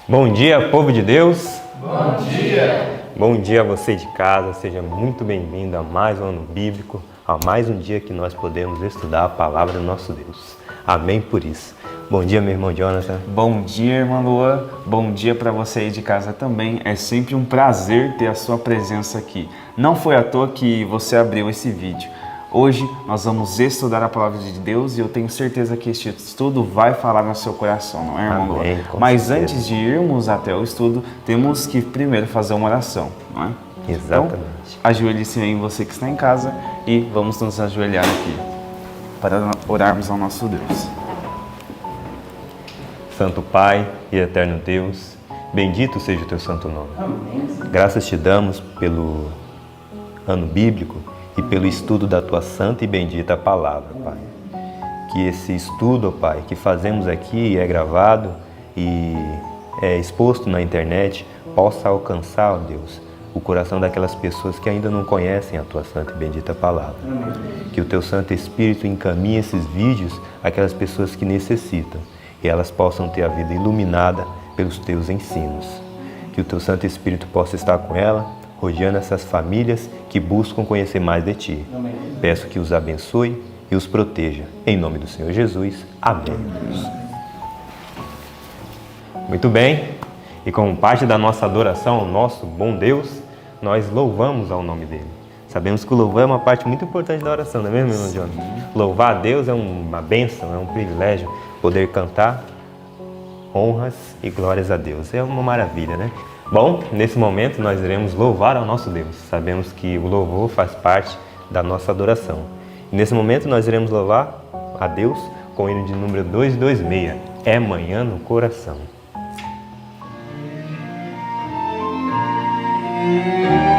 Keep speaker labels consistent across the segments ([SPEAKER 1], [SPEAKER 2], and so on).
[SPEAKER 1] Bom dia, povo de Deus.
[SPEAKER 2] Bom dia.
[SPEAKER 1] Bom dia a você de casa. Seja muito bem-vindo a mais um ano bíblico, a mais um dia que nós podemos estudar a palavra do nosso Deus. Amém por isso. Bom dia, meu irmão Jonathan.
[SPEAKER 2] Bom dia, irmã Lua. Bom dia para você aí de casa também. É sempre um prazer ter a sua presença aqui. Não foi à toa que você abriu esse vídeo. Hoje nós vamos estudar a palavra de Deus e eu tenho certeza que este estudo vai falar no seu coração, não é, irmão Lua?
[SPEAKER 1] Amém, com
[SPEAKER 2] Mas
[SPEAKER 1] certeza.
[SPEAKER 2] antes de irmos até o estudo, temos que primeiro fazer uma oração, não é?
[SPEAKER 1] Exatamente.
[SPEAKER 2] Então, ajoelhe-se aí você que está em casa e vamos nos ajoelhar aqui para orarmos ao nosso Deus.
[SPEAKER 1] Santo Pai e eterno Deus, bendito seja o teu santo nome. Graças te damos pelo ano bíblico e pelo estudo da tua santa e bendita palavra, Pai. Que esse estudo, Pai, que fazemos aqui e é gravado e é exposto na internet, possa alcançar, ó Deus, o coração daquelas pessoas que ainda não conhecem a tua santa e bendita palavra. Que o teu Santo Espírito encaminhe esses vídeos àquelas pessoas que necessitam e elas possam ter a vida iluminada pelos teus ensinos. Que o teu Santo Espírito possa estar com ela, rodeando essas famílias que buscam conhecer mais de Ti. Amém. Peço que os abençoe e os proteja. Em nome do Senhor Jesus. Amém. Muito bem. E como parte da nossa adoração ao nosso bom Deus, nós louvamos ao nome dEle. Sabemos que o louvor é uma parte muito importante da oração, não é mesmo, irmão Jonathan? Louvar a Deus é uma bênção, é um privilégio poder cantar honras e glórias a Deus. É uma maravilha, né? Bom, nesse momento nós iremos louvar ao nosso Deus. Sabemos que o louvor faz parte da nossa adoração. E nesse momento nós iremos louvar a Deus com o hino de número 226, É Manhã no Coração.
[SPEAKER 3] É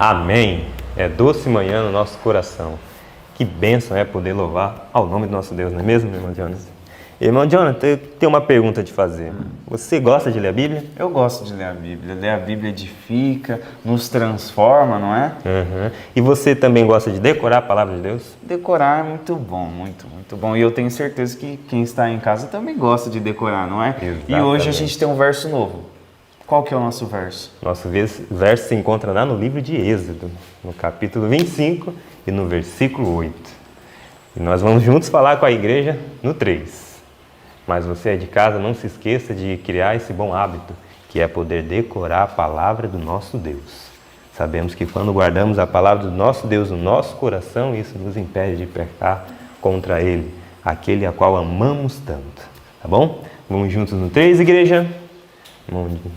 [SPEAKER 1] Amém. É doce manhã no nosso coração. Que bênção é poder louvar ao nome do nosso Deus, não é mesmo, meu irmão Jonas? Irmão Jonathan, eu tenho uma pergunta a te fazer. Você gosta de ler a Bíblia?
[SPEAKER 2] Eu gosto de ler a Bíblia. Ler a Bíblia edifica, nos transforma, não é?
[SPEAKER 1] Uhum. E você também gosta de decorar a palavra de Deus?
[SPEAKER 2] Decorar é muito bom, muito bom. E eu tenho certeza que quem está em casa também gosta de decorar, não é?
[SPEAKER 1] Exatamente.
[SPEAKER 2] E hoje a gente tem um verso novo. Qual que é o nosso verso?
[SPEAKER 1] Nosso verso se encontra lá no livro de Êxodo, no capítulo 25 e no versículo 8. E nós vamos juntos falar com a igreja no 3. Mas você é de casa, não se esqueça de criar esse bom hábito, que é poder decorar a palavra do nosso Deus. Sabemos que quando guardamos a palavra do nosso Deus no nosso coração, isso nos impede de pecar contra Ele, aquele a qual amamos tanto. Tá bom? Vamos juntos no 3, igreja?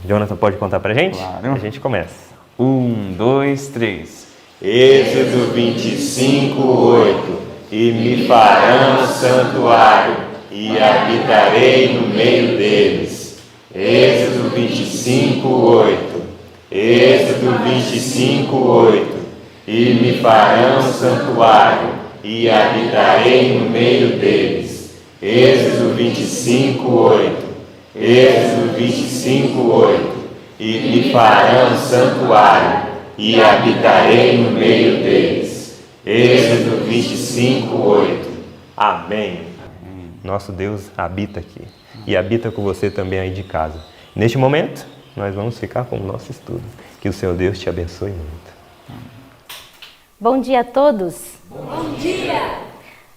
[SPEAKER 1] Jonathan pode contar pra gente?
[SPEAKER 2] Claro.
[SPEAKER 1] A gente começa.
[SPEAKER 2] 1, 2, 3.
[SPEAKER 1] Êxodo 25, 8. E me farão santuário, e habitarei no meio deles. Êxodo 25, 8. Êxodo 25, 8. E me farão santuário, e habitarei no meio deles. Êxodo 25, 8. Êxodo 25, 8. E me farão santuário, e habitarei no meio deles. Êxodo 25, 8. Amém. Nosso Deus habita aqui e habita com você também aí de casa. Neste momento, nós vamos ficar com o nosso estudo. Que o Senhor Deus te abençoe muito.
[SPEAKER 3] Bom dia a todos.
[SPEAKER 4] Bom dia!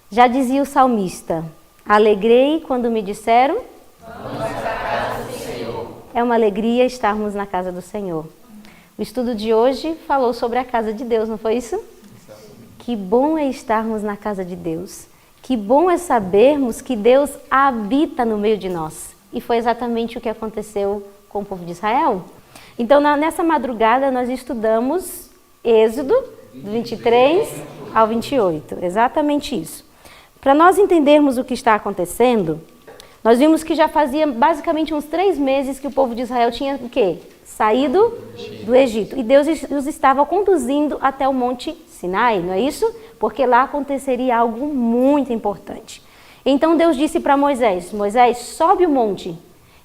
[SPEAKER 3] Já dizia o salmista, alegrei quando me disseram,
[SPEAKER 4] vamos para a casa do Senhor.
[SPEAKER 3] É uma alegria estarmos na casa do Senhor. O estudo de hoje falou sobre a casa de Deus, não foi isso? Que bom é estarmos na casa de Deus. Que bom é sabermos que Deus habita no meio de nós. E foi exatamente o que aconteceu com o povo de Israel. Então, nessa madrugada, nós estudamos Êxodo, do 23 ao 28. Exatamente isso. Para nós entendermos o que está acontecendo, nós vimos que já fazia basicamente uns 3 meses que o povo de Israel tinha o quê? Saído do Egito. E Deus os estava conduzindo até o Monte Sinai, não é isso? Porque lá aconteceria algo muito importante. Então Deus disse para Moisés, Moisés, sobe o monte.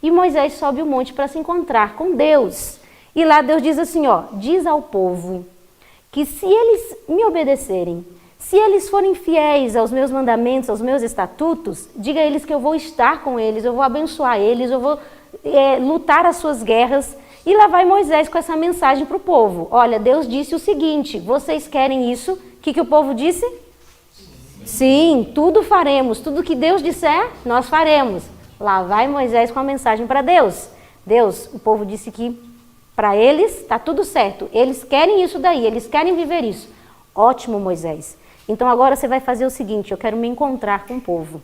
[SPEAKER 3] E Moisés sobe o monte para se encontrar com Deus. E lá Deus diz assim, ó, diz ao povo que se eles me obedecerem, se eles forem fiéis aos meus mandamentos, aos meus estatutos, diga a eles que eu vou estar com eles, eu vou abençoar eles, eu vou lutar as suas guerras. E lá vai Moisés com essa mensagem para o povo. Olha, Deus disse o seguinte, vocês querem isso? O que o povo disse? Sim, tudo faremos. Tudo que Deus disser, nós faremos. Lá vai Moisés com a mensagem para Deus. Deus, o povo disse que para eles está tudo certo. Eles querem isso daí, eles querem viver isso. Ótimo, Moisés. Então agora você vai fazer o seguinte, eu quero me encontrar com o povo.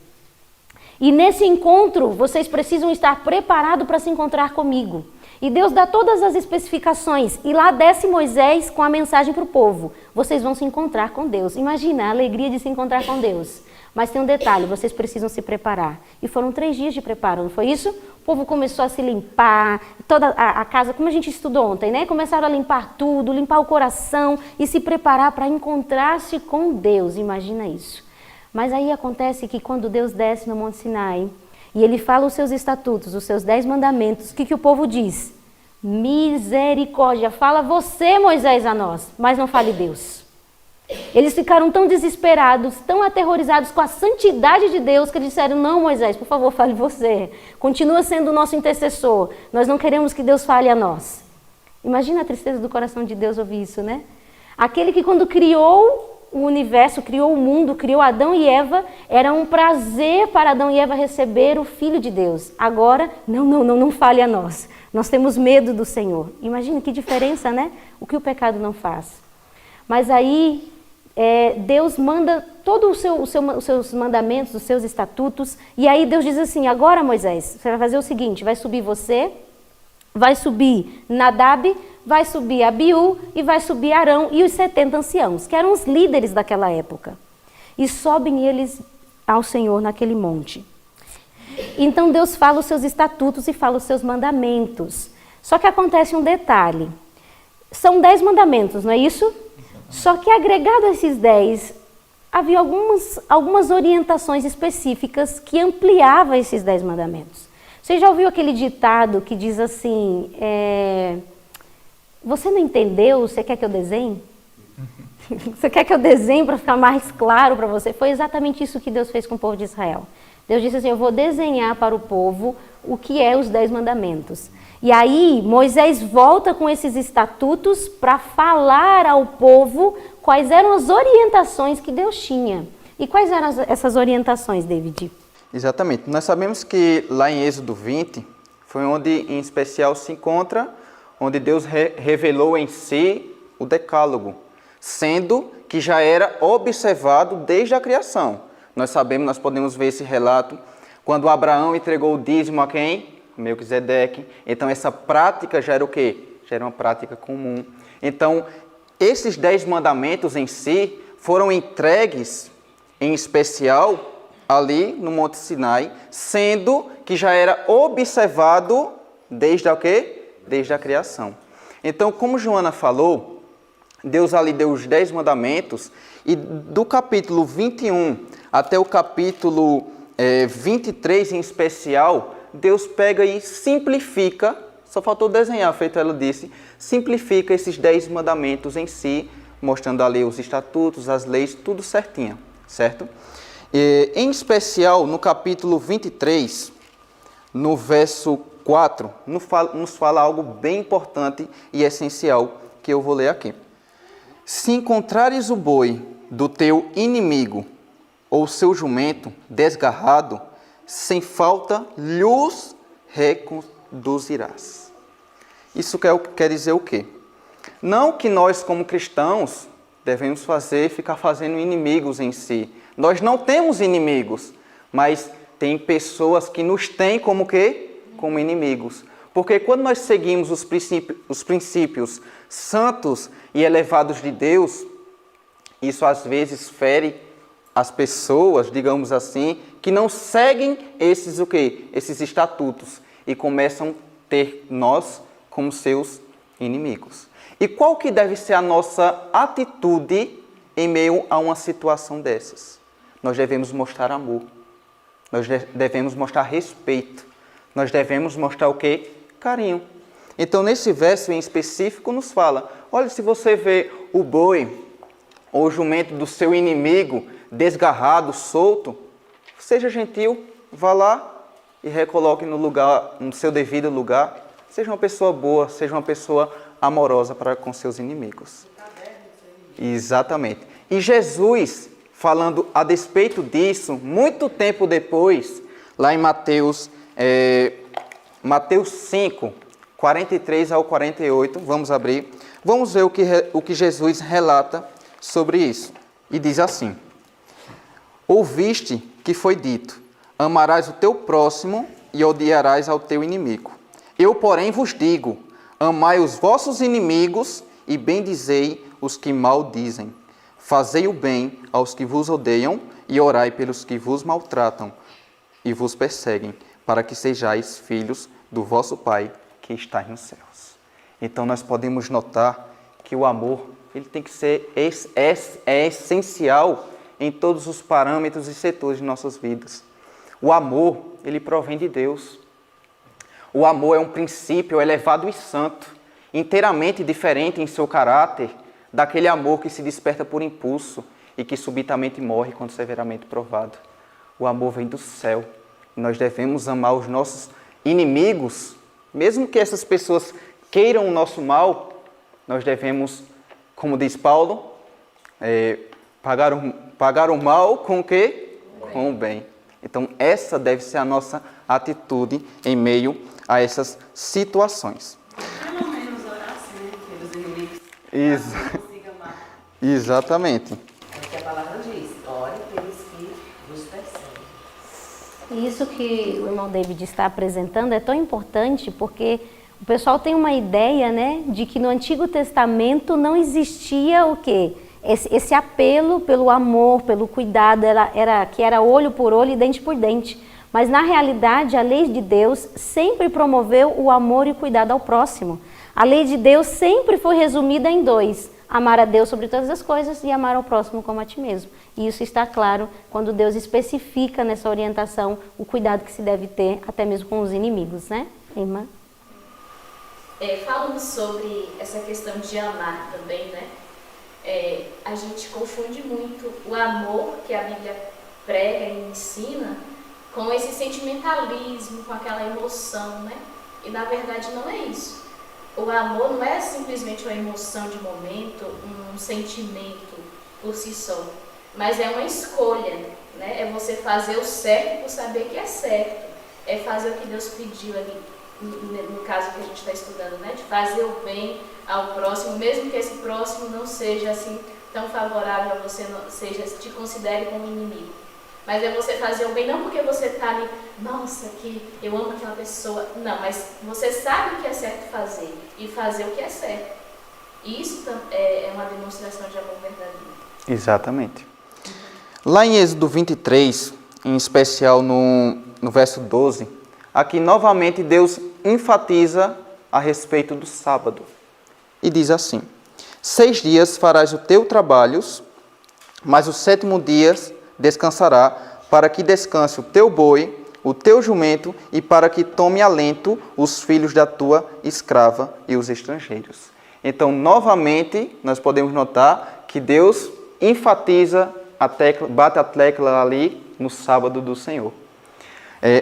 [SPEAKER 3] E nesse encontro, vocês precisam estar preparados para se encontrar comigo. E Deus dá todas as especificações. E lá desce Moisés com a mensagem para o povo. Vocês vão se encontrar com Deus. Imagina a alegria de se encontrar com Deus. Mas tem um detalhe, vocês precisam se preparar. E foram 3 dias de preparo, não foi isso? O povo começou a se limpar, toda a casa, como a gente estudou ontem, né? Começaram a limpar tudo, limpar o coração e se preparar para encontrar-se com Deus. Imagina isso. Mas aí acontece que quando Deus desce no Monte Sinai e Ele fala os seus estatutos, os seus 10 mandamentos, o que o povo diz? Misericórdia, fala você, Moisés, a nós, mas não fale Deus. Eles ficaram tão desesperados, tão aterrorizados com a santidade de Deus, que eles disseram, não, Moisés, por favor, fale você. Continua sendo o nosso intercessor. Nós não queremos que Deus fale a nós. Imagina a tristeza do coração de Deus ouvir isso, né? Aquele que quando criou o universo, criou o mundo, criou Adão e Eva, era um prazer para Adão e Eva receber o Filho de Deus. Agora, não fale a nós. Nós temos medo do Senhor. Imagina que diferença, né? O que o pecado não faz. Mas aí, Deus manda todos os seus mandamentos, os seus estatutos, e aí Deus diz assim, agora Moisés, você vai fazer o seguinte, vai subir você, vai subir Nadab, vai subir Abiú e vai subir Arão e os 70 anciãos, que eram os líderes daquela época. E sobem eles ao Senhor naquele monte. Então Deus fala os seus estatutos e fala os seus mandamentos. Só que acontece um detalhe. são 10 mandamentos, não é isso? Só que agregado a esses 10, havia algumas orientações específicas que ampliavam esses 10 mandamentos. Você já ouviu aquele ditado que diz assim, você não entendeu, você quer que eu desenhe? Você quer que eu desenhe para ficar mais claro para você? Foi exatamente isso que Deus fez com o povo de Israel. Deus disse assim, eu vou desenhar para o povo o que é os 10 mandamentos. E aí Moisés volta com esses estatutos para falar ao povo quais eram as orientações que Deus tinha. E quais eram essas orientações, David?
[SPEAKER 5] Exatamente. Nós sabemos que lá em Êxodo 20, foi onde em especial se encontra, onde Deus revelou em si o decálogo, sendo que já era observado desde a criação. Nós sabemos, nós podemos ver esse relato, quando Abraão entregou o dízimo a quem? Melquisedeque. Então essa prática já era o quê? Já era uma prática comum. Então esses 10 mandamentos em si foram entregues em especial ali no Monte Sinai, sendo que já era observado desde a quê? Desde a criação. Então, como Joana falou, Deus ali deu os 10 mandamentos e do capítulo 21 até o capítulo 23 em especial, Deus pega e simplifica, só faltou desenhar, feito ela disse, simplifica esses 10 mandamentos em si, mostrando ali os estatutos, as leis, tudo certinho, certo? Em especial, no capítulo 23, no verso 4, nos fala algo bem importante e essencial, que eu vou ler aqui. Se encontrares o boi do teu inimigo, ou seu jumento desgarrado, sem falta lhos reconduzirás. Isso quer dizer o quê? Não que nós, como cristãos, devemos ficar fazendo inimigos em si. Nós não temos inimigos, mas tem pessoas que nos têm como quê? Como inimigos. Porque quando nós seguimos os princípios santos e elevados de Deus, isso às vezes fere as pessoas, digamos assim, que não seguem esses o quê? Esses estatutos e começam a ter nós como seus inimigos. E qual que deve ser a nossa atitude em meio a uma situação dessas? Nós devemos mostrar amor. Nós devemos mostrar respeito. Nós devemos mostrar o quê? Carinho. Então, nesse verso em específico, nos fala, olha, se você vê o boi ou o jumento do seu inimigo desgarrado, solto, seja gentil, vá lá e recoloque no seu devido lugar. Seja uma pessoa boa, seja uma pessoa amorosa para com seus inimigos. Exatamente. E Jesus, falando a despeito disso, muito tempo depois, lá em Mateus 5, 43 ao 48, vamos abrir, vamos ver o que Jesus relata sobre isso. E diz assim, ouviste que foi dito, amarás o teu próximo e odiarás ao teu inimigo. Eu, porém, vos digo, amai os vossos inimigos e bendizei os que maldizem. Fazei o bem aos que vos odeiam e orai pelos que vos maltratam e vos perseguem, para que sejais filhos do vosso Pai que está nos céus. Então nós podemos notar que o amor ele tem que ser essencial em todos os parâmetros e setores de nossas vidas. O amor, ele provém de Deus. O amor é um princípio elevado e santo, inteiramente diferente em seu caráter daquele amor que se desperta por impulso e que subitamente morre quando severamente provado. O amor vem do céu. Nós devemos amar os nossos inimigos, mesmo que essas pessoas queiram o nosso mal, nós devemos, como diz Paulo, pagar o mal com o quê? Com o bem. Então, essa deve ser a nossa atitude em meio a essas situações.
[SPEAKER 6] Pelo menos orar sempre pelos inimigos. Consiga amar.
[SPEAKER 5] Exatamente.
[SPEAKER 6] É o que a palavra diz. Ore pelos que vos perseguem.
[SPEAKER 3] E isso que o irmão David está apresentando é tão importante porque o pessoal tem uma ideia, né, de que no Antigo Testamento não existia o quê? Esse apelo pelo amor, pelo cuidado, que era olho por olho e dente por dente. Mas na realidade a lei de Deus sempre promoveu o amor e o cuidado ao próximo. A lei de Deus sempre foi resumida em dois: amar a Deus sobre todas as coisas e amar ao próximo como a ti mesmo. E isso está claro quando Deus especifica nessa orientação o cuidado que se deve ter até mesmo com os inimigos, né, irmã?
[SPEAKER 7] Falando sobre essa questão de amar também, né? A gente confunde muito o amor que a Bíblia prega e ensina com esse sentimentalismo, com aquela emoção, né? E na verdade não é isso. O amor não é simplesmente uma emoção de momento, um sentimento por si só, mas é uma escolha, né? É você fazer o certo por saber que é certo, é fazer o que Deus pediu ali, no caso que a gente está estudando, né? De fazer o bem ao próximo, mesmo que esse próximo não seja assim tão favorável a você, não seja, te considere como inimigo. Mas é você fazer o bem, não porque você está ali, nossa, que eu amo aquela pessoa. Não, mas você sabe o que é certo fazer e fazer o que é certo. E isso é uma demonstração de amor verdadeiro.
[SPEAKER 5] Exatamente. Lá em Êxodo 23, em especial no verso 12, aqui novamente Deus enfatiza a respeito do sábado. E diz assim: 6 dias farás o teu trabalho, mas o 7º dia descansará, para que descanse o teu boi, o teu jumento, e para que tome alento os filhos da tua escrava e os estrangeiros. Então, novamente, nós podemos notar que Deus enfatiza a tecla, bate a tecla ali no sábado do Senhor.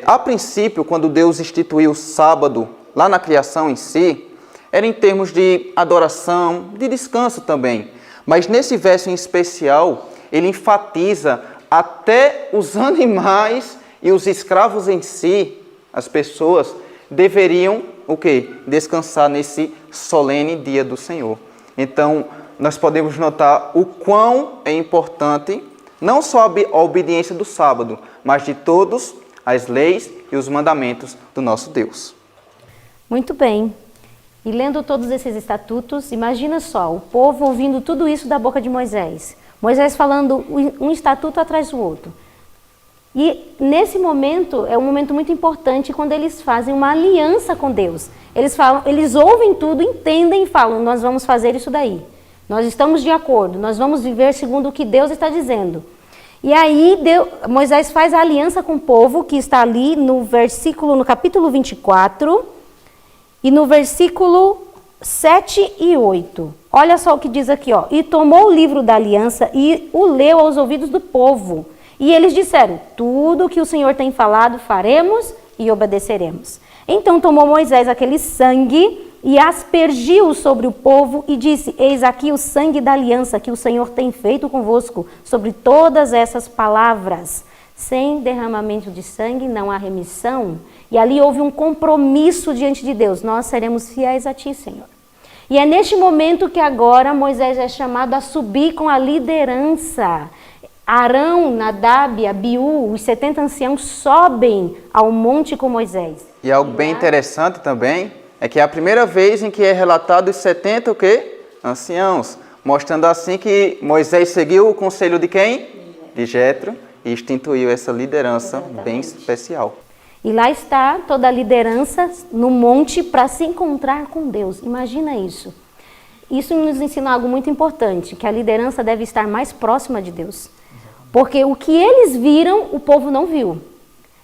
[SPEAKER 5] A princípio, quando Deus instituiu o sábado, lá na criação em si, era em termos de adoração, de descanso também. Mas nesse verso em especial, ele enfatiza até os animais e os escravos em si, as pessoas, deveriam o quê? Descansar nesse solene dia do Senhor. Então, nós podemos notar o quão é importante, não só a obediência do sábado, mas de todas as leis e os mandamentos do nosso Deus.
[SPEAKER 3] Muito bem. E lendo todos esses estatutos, imagina só, o povo ouvindo tudo isso da boca de Moisés. Moisés falando um estatuto atrás do outro. E nesse momento, é um momento muito importante quando eles fazem uma aliança com Deus. Eles ouvem tudo, entendem e falam: nós vamos fazer isso daí. Nós estamos de acordo, nós vamos viver segundo o que Deus está dizendo. E aí Moisés faz a aliança com o povo, que está ali no capítulo 24, e no versículo 7 e 8. Olha só o que diz aqui, ó. E tomou o livro da aliança e o leu aos ouvidos do povo. E eles disseram: tudo o que o Senhor tem falado faremos e obedeceremos. Então tomou Moisés aquele sangue e aspergiu sobre o povo e disse: eis aqui o sangue da aliança que o Senhor tem feito convosco sobre todas essas palavras. Sem derramamento de sangue não há remissão. E ali houve um compromisso diante de Deus: nós seremos fiéis a ti, Senhor. E é neste momento que agora Moisés é chamado a subir com a liderança. Arão, Nadab, Abiú, os 70 anciãos sobem ao monte com Moisés.
[SPEAKER 5] E algo bem interessante também é que é a primeira vez em que é relatado os 70 o quê? Anciãos, mostrando assim que Moisés seguiu o conselho de quem? De Jetro, e instituiu essa liderança bem especial.
[SPEAKER 3] E lá está toda a liderança no monte para se encontrar com Deus. Imagina isso. Isso nos ensina algo muito importante, que a liderança deve estar mais próxima de Deus. Porque o que eles viram, o povo não viu.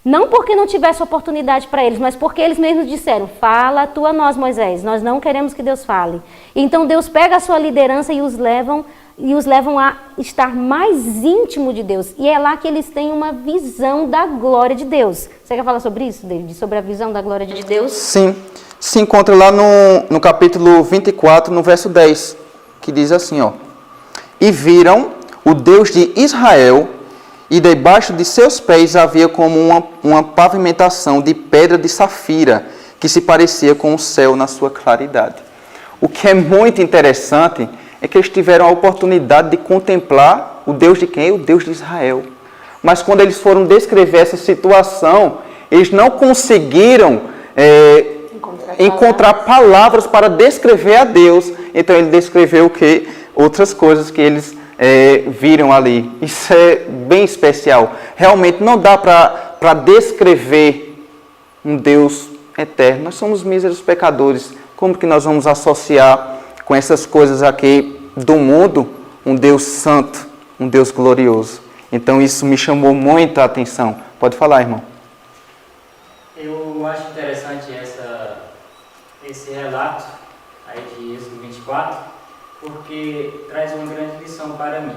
[SPEAKER 3] Não porque não tivesse oportunidade para eles, mas porque eles mesmos disseram: fala tu a nós, Moisés, nós não queremos que Deus fale. Então Deus pega a sua liderança e os levam a estar mais íntimo de Deus. E é lá que eles têm uma visão da glória de Deus. Você quer falar sobre isso, David? Sobre a visão da glória de Deus?
[SPEAKER 5] Sim. Se encontra lá no capítulo 24, no verso 10, que diz assim, ó: e viram o Deus de Israel, e debaixo de seus pés havia como uma pavimentação de pedra de safira, que se parecia com o céu na sua claridade. O que é muito interessante é que eles tiveram a oportunidade de contemplar o Deus de quem? O Deus de Israel. Mas quando eles foram descrever essa situação, eles não conseguiram encontrar palavras para descrever a Deus. Então ele descreveu o quê? Outras coisas que eles viram ali. Isso é bem especial. Realmente não dá para descrever um Deus eterno. Nós somos míseros pecadores, Como que nós vamos associar com essas coisas aqui do mundo um Deus santo, um Deus glorioso? Então isso me chamou muita atenção. Pode falar, irmão.
[SPEAKER 8] Eu acho interessante esse relato aí de Êxodo 24, porque traz uma grande lição para mim.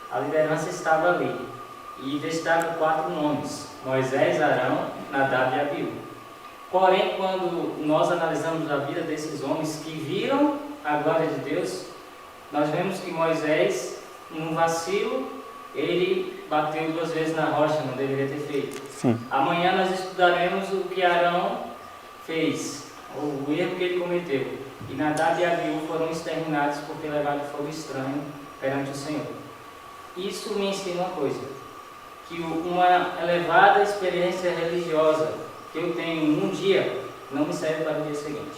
[SPEAKER 8] A liderança estava ali e destaca 4 nomes: Moisés, Arão, Nadab e Abiú. Porém, quando nós analisamos a vida desses homens que viram a glória de Deus, nós vemos que Moisés, num vacilo, ele bateu 2 vezes na rocha, não deveria ter feito.
[SPEAKER 5] Sim.
[SPEAKER 8] Amanhã nós estudaremos o que Arão fez, o erro que ele cometeu. E Nadab e Abiú foram exterminados por ter levado fogo estranho perante o Senhor. Isso me ensina uma coisa, que uma elevada experiência religiosa que eu tenho um dia não me serve para o dia seguinte.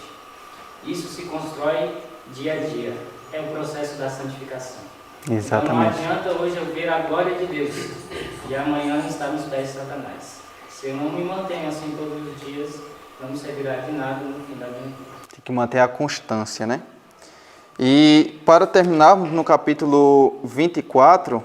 [SPEAKER 8] Isso se constrói dia a dia, é o processo da santificação.
[SPEAKER 5] Exatamente.
[SPEAKER 8] Então não adianta hoje eu ver a glória de Deus e amanhã estar nos pés de Satanás. Se eu não me mantenho assim todos os dias, não me servirá de nada no fim da minha vida.
[SPEAKER 5] Tem que manter a constância, né? E para terminarmos no capítulo 24...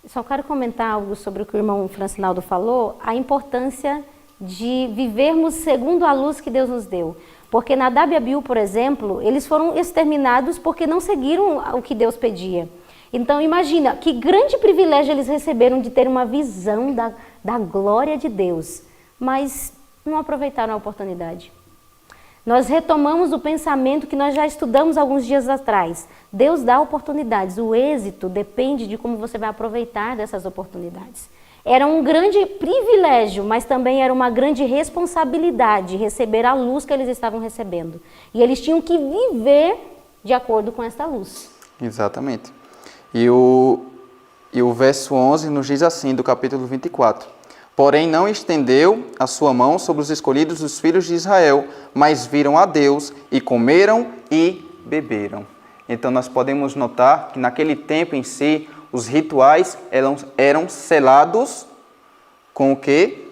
[SPEAKER 3] Só quero comentar algo sobre o que o irmão Francinaldo falou, a importância de vivermos segundo a luz que Deus nos deu. Porque Nadab e Abiú, por exemplo, eles foram exterminados porque não seguiram o que Deus pedia. Então imagina, que grande privilégio eles receberam de ter uma visão da glória de Deus, mas não aproveitaram a oportunidade. Nós retomamos o pensamento que nós já estudamos alguns dias atrás. Deus dá oportunidades, o êxito depende de como você vai aproveitar dessas oportunidades. Era um grande privilégio, mas também era uma grande responsabilidade receber a luz que eles estavam recebendo. E eles tinham que viver de acordo com essa luz.
[SPEAKER 5] Exatamente. E o verso 11 nos diz assim, do capítulo 24. Porém não estendeu a sua mão sobre os escolhidos dos filhos de Israel, mas viram a Deus e comeram e beberam. Então nós podemos notar que naquele tempo em si, os rituais eram selados com o quê?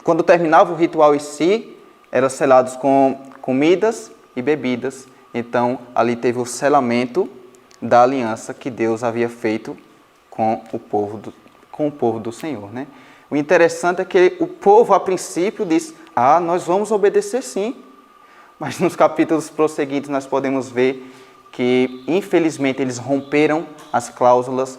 [SPEAKER 5] Quando terminava o ritual em si, eram selados com comidas e bebidas. Então ali teve o selamento da aliança que Deus havia feito com o povo do Senhor, né? O interessante é que o povo, a princípio, disse, nós vamos obedecer sim. Mas nos capítulos prosseguintes nós podemos ver que, infelizmente, eles romperam as cláusulas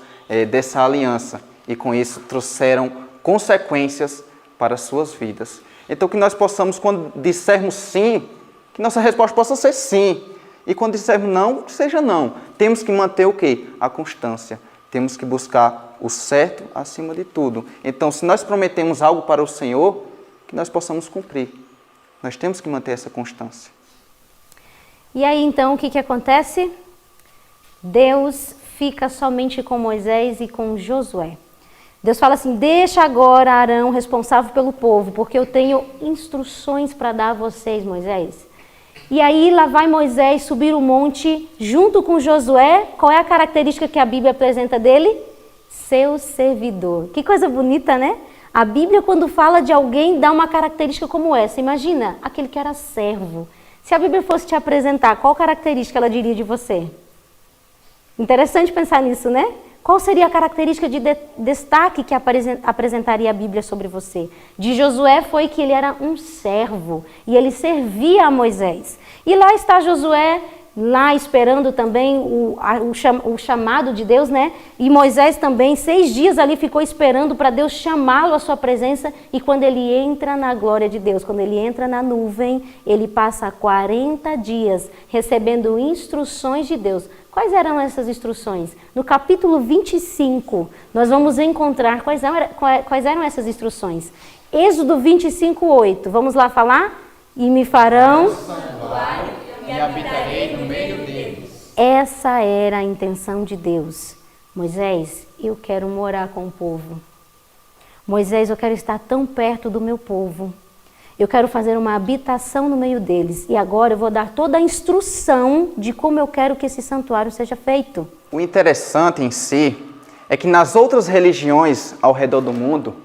[SPEAKER 5] dessa aliança e, com isso, trouxeram consequências para as suas vidas. Então, que nós possamos, quando dissermos sim, que nossa resposta possa ser sim. E quando dissermos não, que seja não. Temos que manter o quê? A constância. Temos que buscar o certo acima de tudo. Então, se nós prometemos algo para o Senhor, que nós possamos cumprir. Nós temos que manter essa constância.
[SPEAKER 3] E aí, então, o que acontece? Deus fica somente com Moisés e com Josué. Deus fala assim, deixa agora Arão responsável pelo povo, porque eu tenho instruções para dar a vocês, Moisés. E aí, lá vai Moisés subir o monte junto com Josué. Qual é a característica que a Bíblia apresenta dele? Seu servidor. Que coisa bonita, né? A Bíblia, quando fala de alguém, dá uma característica como essa. Imagina, aquele que era servo. Se a Bíblia fosse te apresentar, qual característica ela diria de você? Interessante pensar nisso, né? Qual seria a característica de destaque que apresentaria a Bíblia sobre você? De Josué foi que ele era um servo e ele servia a Moisés. E lá está Josué, lá esperando também o chamado de Deus, né? E Moisés também, 6 dias ali ficou esperando para Deus chamá-lo à sua presença. E quando ele entra na glória de Deus, quando ele entra na nuvem, ele passa 40 dias recebendo instruções de Deus. Quais eram essas instruções? No capítulo 25, nós vamos encontrar quais eram essas instruções. Êxodo 25:8, vamos lá falar? E me farão...
[SPEAKER 4] e habitarei no meio deles.
[SPEAKER 3] Essa era a intenção de Deus. Moisés, eu quero morar com o povo. Moisés, eu quero estar tão perto do meu povo. Eu quero fazer uma habitação no meio deles. E agora eu vou dar toda a instrução de como eu quero que esse santuário seja feito.
[SPEAKER 5] O interessante em si é que nas outras religiões ao redor do mundo,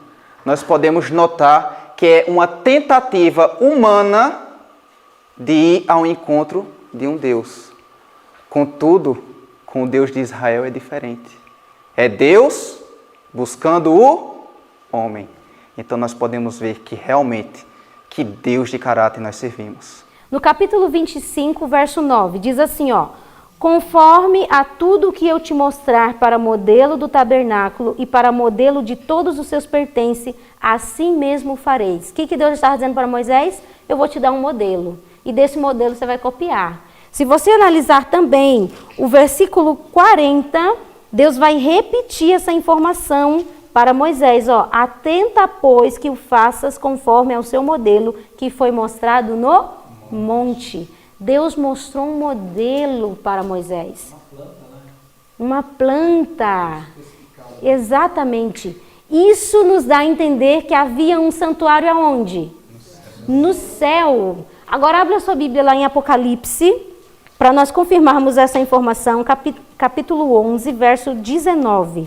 [SPEAKER 5] nós podemos notar que é uma tentativa humana de ir ao encontro de um Deus. Contudo, com o Deus de Israel é diferente. É Deus buscando o homem. Então nós podemos ver que realmente, que Deus de caráter nós servimos.
[SPEAKER 3] No capítulo 25, verso 9, diz assim, ó: conforme a tudo que eu te mostrar para modelo do tabernáculo e para modelo de todos os seus pertences, assim mesmo fareis. O que Deus estava dizendo para Moisés? Eu vou te dar um modelo, e desse modelo você vai copiar. Se você analisar também o versículo 40, Deus vai repetir essa informação para Moisés, ó: atenta, pois, que o faças conforme ao seu modelo que foi mostrado no monte. Deus mostrou um modelo para Moisés. Uma planta. Exatamente. Isso nos dá a entender que havia um santuário aonde? No céu. Agora abra sua Bíblia lá em Apocalipse, para nós confirmarmos essa informação, capítulo 11, verso 19.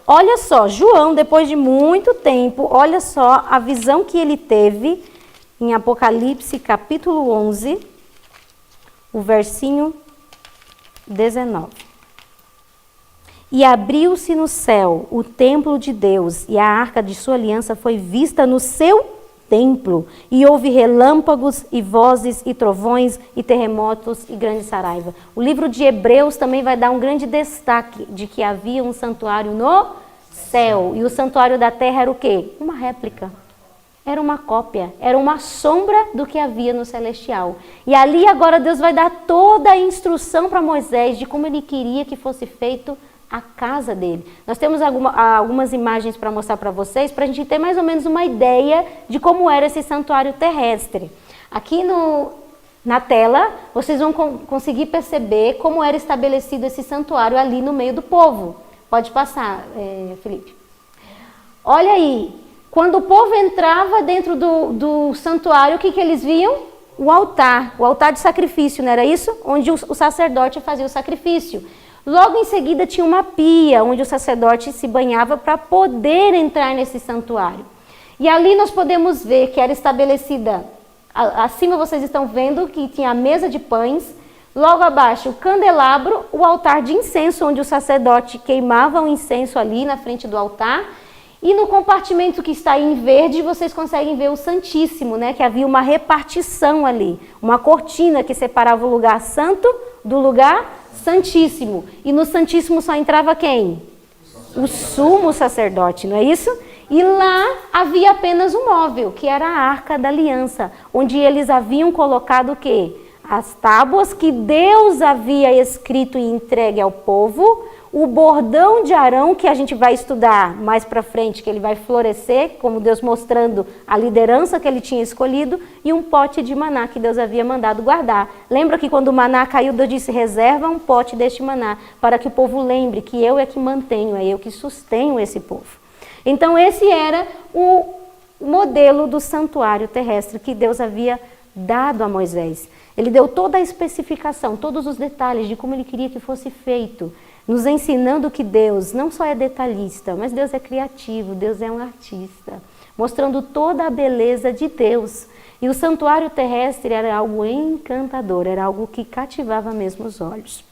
[SPEAKER 3] Olha só, João, depois de muito tempo, olha só a visão que ele teve em Apocalipse, capítulo 11, o versinho 19. E abriu-se no céu o templo de Deus, e a arca de sua aliança foi vista no seu templo, e houve relâmpagos e vozes e trovões e terremotos e grande saraiva. O livro de Hebreus também vai dar um grande destaque de que havia um santuário no céu, e o santuário da terra era o quê? Uma réplica. Era uma cópia, era uma sombra do que havia no celestial. E ali agora Deus vai dar toda a instrução para Moisés de como ele queria que fosse feito a casa dele. Nós temos algumas imagens para mostrar para vocês, para a gente ter mais ou menos uma ideia de como era esse santuário terrestre. Aqui na tela, vocês vão conseguir perceber como era estabelecido esse santuário ali no meio do povo. Pode passar, Felipe. Olha aí, quando o povo entrava dentro do santuário, o que eles viam? O altar de sacrifício, não era isso? Onde o sacerdote fazia o sacrifício. Logo em seguida tinha uma pia, onde o sacerdote se banhava para poder entrar nesse santuário. E ali nós podemos ver que era estabelecida, acima vocês estão vendo que tinha a mesa de pães, logo abaixo o candelabro, o altar de incenso, onde o sacerdote queimava o incenso ali na frente do altar. E no compartimento que está aí em verde, vocês conseguem ver o Santíssimo, né? Que havia uma repartição ali, uma cortina que separava o lugar santo do lugar Santíssimo. E no Santíssimo só entrava quem? O sumo sacerdote, não é isso? E lá havia apenas um móvel, que era a Arca da Aliança, onde eles haviam colocado o quê? As tábuas que Deus havia escrito e entregue ao povo, o bordão de Arão, que a gente vai estudar mais para frente, que ele vai florescer, como Deus mostrando a liderança que ele tinha escolhido, e um pote de maná que Deus havia mandado guardar. Lembra que quando o maná caiu, Deus disse: reserva um pote deste maná, para que o povo lembre que eu é que mantenho, é eu que sustenho esse povo. Então esse era o modelo do santuário terrestre que Deus havia dado a Moisés. Ele deu toda a especificação, todos os detalhes de como ele queria que fosse feito, nos ensinando que Deus não só é detalhista, mas Deus é criativo, Deus é um artista, mostrando toda a beleza de Deus. E o santuário terrestre era algo encantador, era algo que cativava mesmo os olhos.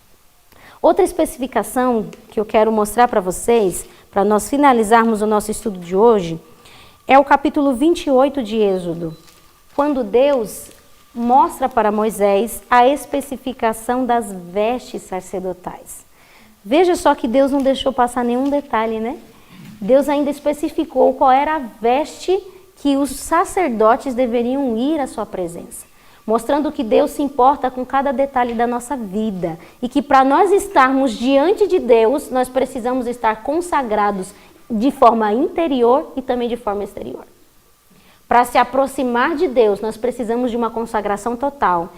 [SPEAKER 3] Outra especificação que eu quero mostrar para vocês, para nós finalizarmos o nosso estudo de hoje, é o capítulo 28 de Êxodo, quando Deus mostra para Moisés a especificação das vestes sacerdotais. Veja só que Deus não deixou passar nenhum detalhe, né? Deus ainda especificou qual era a veste que os sacerdotes deveriam ir à sua presença, mostrando que Deus se importa com cada detalhe da nossa vida e que para nós estarmos diante de Deus, nós precisamos estar consagrados de forma interior e também de forma exterior. Para se aproximar de Deus, nós precisamos de uma consagração total.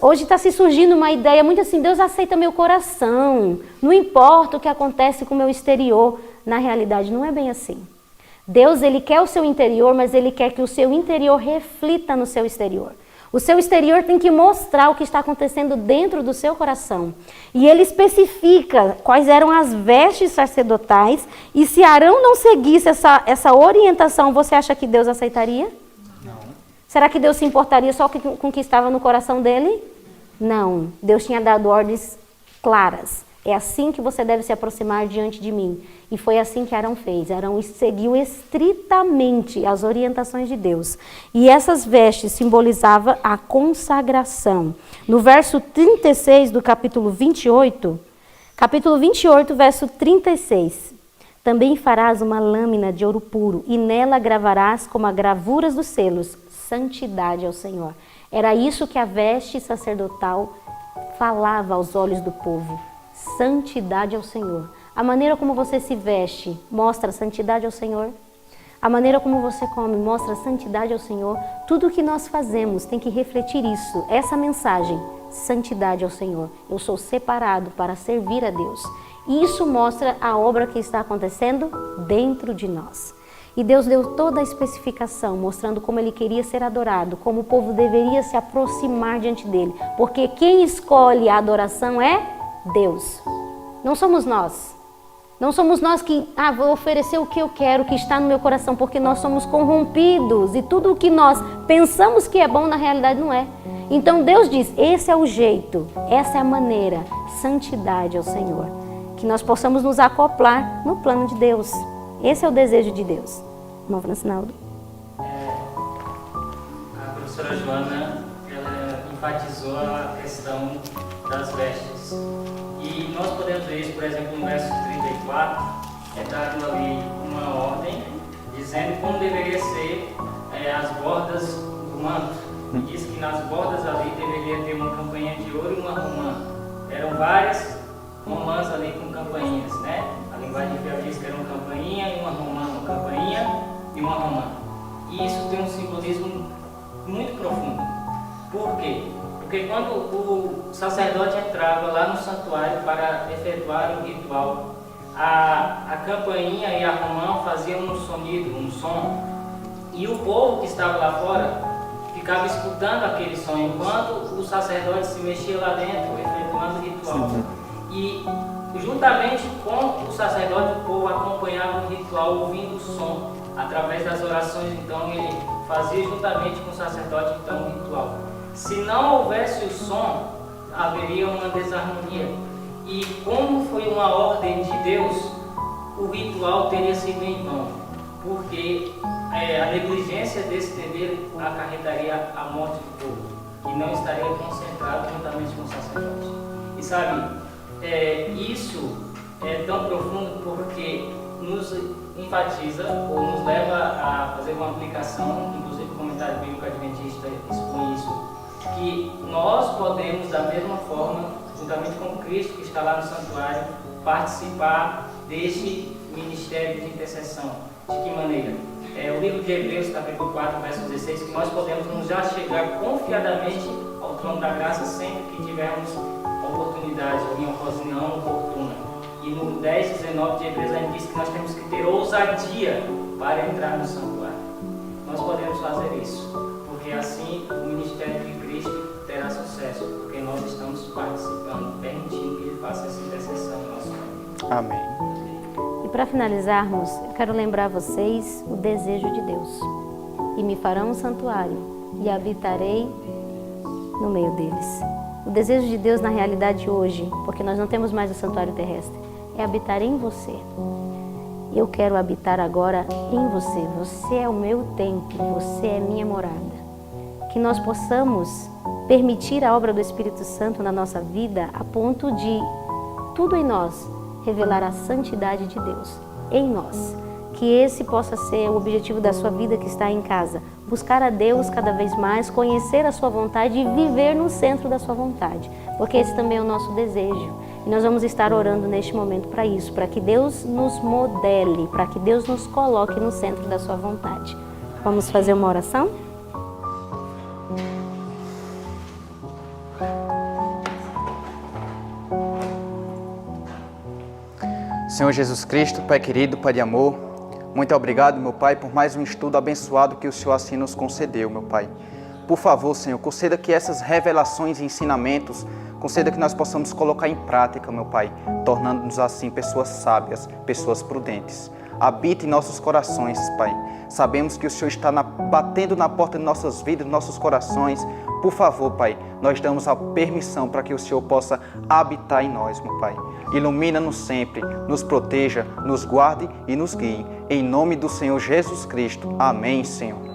[SPEAKER 3] Hoje está se surgindo uma ideia muito assim: Deus aceita meu coração, não importa o que acontece com o meu exterior. Na realidade, não é bem assim. Deus, ele quer o seu interior, mas ele quer que o seu interior reflita no seu exterior. O seu exterior tem que mostrar o que está acontecendo dentro do seu coração. E ele especifica quais eram as vestes sacerdotais. E se Arão não seguisse essa orientação, você acha que Deus aceitaria? Não. Será que Deus se importaria só com o que estava no coração dele? Não. Deus tinha dado ordens claras. É assim que você deve se aproximar diante de mim. E foi assim que Arão fez. Arão seguiu estritamente as orientações de Deus. E essas vestes simbolizavam a consagração. No verso 36 do capítulo 28, verso 36. Também farás uma lâmina de ouro puro, e nela gravarás como as gravuras dos selos, santidade ao Senhor. Era isso que a veste sacerdotal falava aos olhos do povo. Santidade ao Senhor. A maneira como você se veste mostra santidade ao Senhor. A maneira como você come mostra santidade ao Senhor. Tudo o que nós fazemos tem que refletir isso, essa mensagem, santidade ao Senhor. Eu sou separado para servir a Deus. Isso mostra a obra que está acontecendo dentro de nós. E Deus deu toda a especificação, mostrando como Ele queria ser adorado, como o povo deveria se aproximar diante dEle. Porque quem escolhe a adoração é Deus. Não somos nós. Não somos nós que, vou oferecer o que eu quero, o que está no meu coração, porque nós somos corrompidos e tudo o que nós pensamos que é bom, na realidade não é. Então Deus diz, esse é o jeito, essa é a maneira, santidade ao Senhor. Que nós possamos nos acoplar no plano de Deus. Esse é o desejo de Deus. Irmão Francinaldo.
[SPEAKER 8] A professora Joana, ela enfatizou a questão das vestes. E nós podemos ver isso, por exemplo, no verso 34, é dado ali uma ordem, dizendo como deveria ser as bordas do manto. E diz que nas bordas ali deveria ter uma campainha de ouro e uma romã. Eram várias romãs ali com campainhas, né? A linguagem fiel diz que era uma campainha e uma romã, uma campainha e uma romã. E isso tem um simbolismo muito profundo. Por quê? Porque quando o sacerdote entrava lá no santuário para efetuar o ritual, a campainha e a romã faziam um sonido, um som, e o povo que estava lá fora ficava escutando aquele som enquanto o sacerdote se mexia lá dentro, efetuando o ritual. E juntamente com o sacerdote, o povo acompanhava o ritual ouvindo o som. Através das orações, então, ele fazia juntamente com o sacerdote então, o ritual. Se não houvesse o som, haveria uma desarmonia. E como foi uma ordem de Deus, o ritual teria sido em vão, porque a negligência desse dever acarretaria a morte do povo, e não estaria concentrado juntamente com o sacerdote. E sabe, isso é tão profundo porque nos enfatiza ou nos leva a fazer uma aplicação, inclusive o comentário bíblico adventista expõe isso, que nós podemos, da mesma forma, juntamente com Cristo que está lá no santuário, participar deste ministério de intercessão. De que maneira? O livro de Hebreus, capítulo 4, verso 16, que nós podemos nos já chegar confiadamente ao trono da graça sempre que tivermos oportunidade, ou em ocasião oportuna. E no 10, 19 de Hebreus, a gente diz que nós temos que ter ousadia para entrar no santuário. Nós podemos fazer isso, porque assim o ministério de Cristo terá sucesso, porque nós estamos participando, permitindo que Ele faça essa intercessão no nosso meio.
[SPEAKER 5] Amém.
[SPEAKER 3] E para finalizarmos, eu quero lembrar a vocês o desejo de Deus. E me farão um santuário, e habitarei no meio deles. O desejo de Deus na realidade hoje, porque nós não temos mais o santuário terrestre, é habitar em você. Eu quero habitar agora em você. Você é o meu templo, você é minha morada. Que nós possamos permitir a obra do Espírito Santo na nossa vida a ponto de tudo em nós revelar a santidade de Deus em nós. Que esse possa ser o objetivo da sua vida que está em casa. Buscar a Deus cada vez mais, conhecer a sua vontade e viver no centro da sua vontade. Porque esse também é o nosso desejo. E nós vamos estar orando neste momento para isso, para que Deus nos modele, para que Deus nos coloque no centro da sua vontade. Vamos fazer uma oração?
[SPEAKER 5] Senhor Jesus Cristo, Pai querido, Pai de amor, muito obrigado, meu Pai, por mais um estudo abençoado que o Senhor assim nos concedeu, meu Pai. Por favor, Senhor, conceda que essas revelações e ensinamentos, conceda que nós possamos colocar em prática, meu Pai, tornando-nos assim pessoas sábias, pessoas prudentes. Habite em nossos corações, Pai. Sabemos que o Senhor está batendo na porta de nossas vidas, de nossos corações. Por favor, Pai, nós damos a permissão para que o Senhor possa habitar em nós, meu Pai. Ilumina-nos sempre, nos proteja, nos guarde e nos guie. Em nome do Senhor Jesus Cristo. Amém, Senhor.